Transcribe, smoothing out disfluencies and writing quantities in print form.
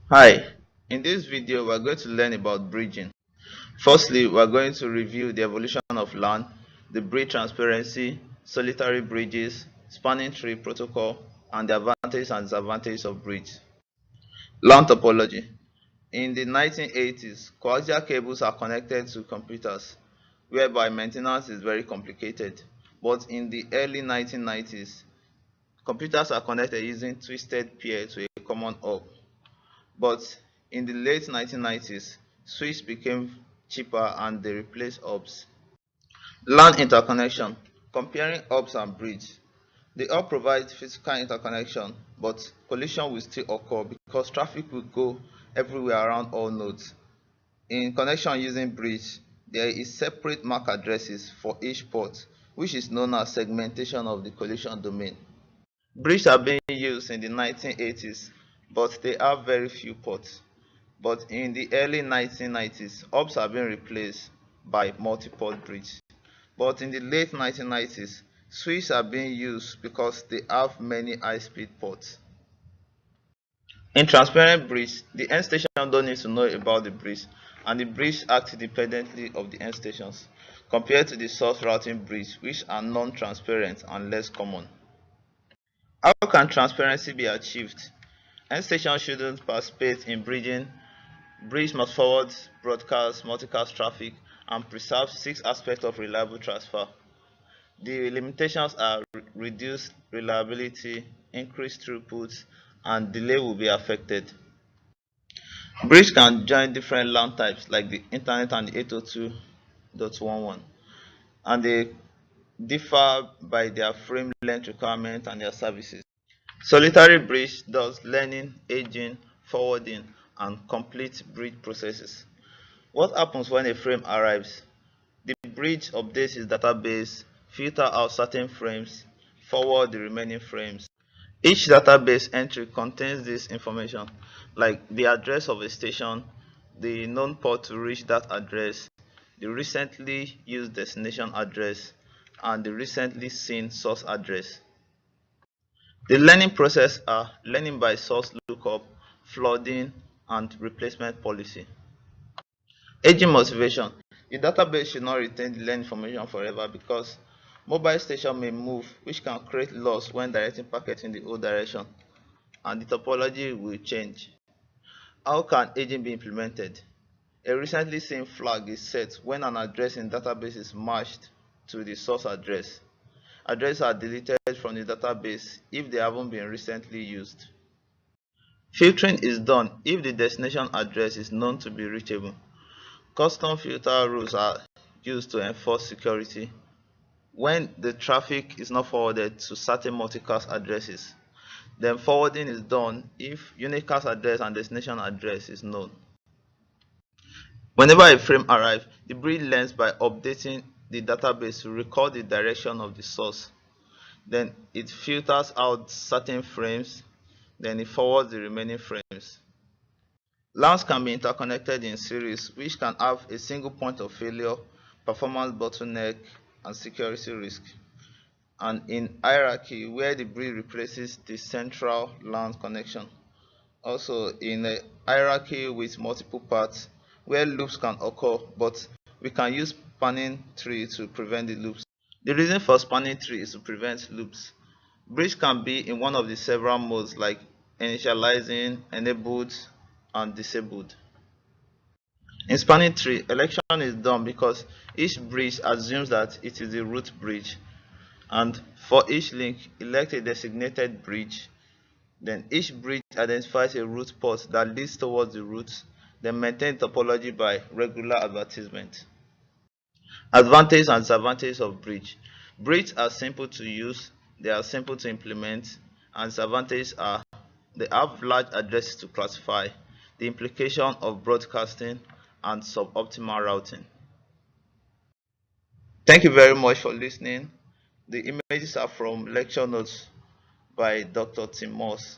Hi, in this video we are going to learn about bridging. Firstly, we are going to review the evolution of LAN, the bridge transparency, solitary bridges, spanning tree protocol, and the advantages and disadvantages of bridge. LAN topology. In the 1980s, coaxial cables are connected to computers, whereby maintenance is very complicated. But in the early 1990s, computers are connected using twisted pair to a common hub. But in the late 1990s, switches became cheaper and they replaced hubs. LAN interconnection. Comparing hubs and bridges. The hub provides physical interconnection, but collision will still occur because traffic will go everywhere around all nodes. In connection using bridge, there is separate MAC addresses for each port, which is known as segmentation of the collision domain. Bridges are being used in the 1980s, but they have very few ports. But in the early 1990s, hubs have been replaced by multi-port bridges. But in the late 1990s, switches are being used because they have many high-speed ports. In transparent bridge, the end station don't need to know about the bridge, and the bridge acts independently of the end stations, compared to the source routing bridge, which are non-transparent and less common. How can transparency be achieved? End stations shouldn't participate in bridging. Bridge must forward, broadcast, multicast traffic, and preserve 6 aspects of reliable transfer. The limitations are reduced reliability, increased throughput, and delay will be affected. Bridge can join different LAN types like the Internet and the 802.11, and they differ by their frame length requirement and their services. Solitary bridge does learning, aging, forwarding, and complete bridge processes. What happens when a frame arrives? The bridge updates its database, filter out certain frames, forward the remaining frames. Each database entry contains this information, like the address of a station, the known port to reach that address, the recently used destination address, and the recently seen source address. The learning process are learning by source lookup, flooding, and replacement policy. Aging motivation. The database should not retain the learned information forever because mobile station may move, which can create loss when directing packets in the old direction, and the topology will change. How can aging be implemented? A recently seen flag is set when an address in database is matched to the source address. Addresses are deleted from the database if they haven't been recently used. Filtering is done if the destination address is known to be reachable. Custom filter rules are used to enforce security when the traffic is not forwarded to certain multicast addresses. Then forwarding is done if unicast address and destination address is known. Whenever a frame arrives, the bridge learns by updating the database to record the direction of the source. Then it filters out certain frames, then it forwards the remaining frames. LANs can be interconnected in series, which can have a single point of failure, performance bottleneck, and security risk. And in hierarchy, where the bridge replaces the central LAN connection. Also in a hierarchy with multiple paths, where loops can occur, but we can use spanning tree to prevent the loops. The reason for spanning tree is to prevent loops. Bridge can be in one of the several modes like initializing, enabled, and disabled. In spanning tree, election is done because each bridge assumes that it is a root bridge, and for each link, elect a designated bridge. Then each bridge identifies a root port that leads towards the root, then maintain topology by regular advertisement. Advantages and disadvantages of bridge. Bridges are simple to use, they are simple to implement, and disadvantages are they have large addresses to classify, the implication of broadcasting, and suboptimal routing. Thank you very much for listening. The images are from lecture notes by Dr. Tim Moss.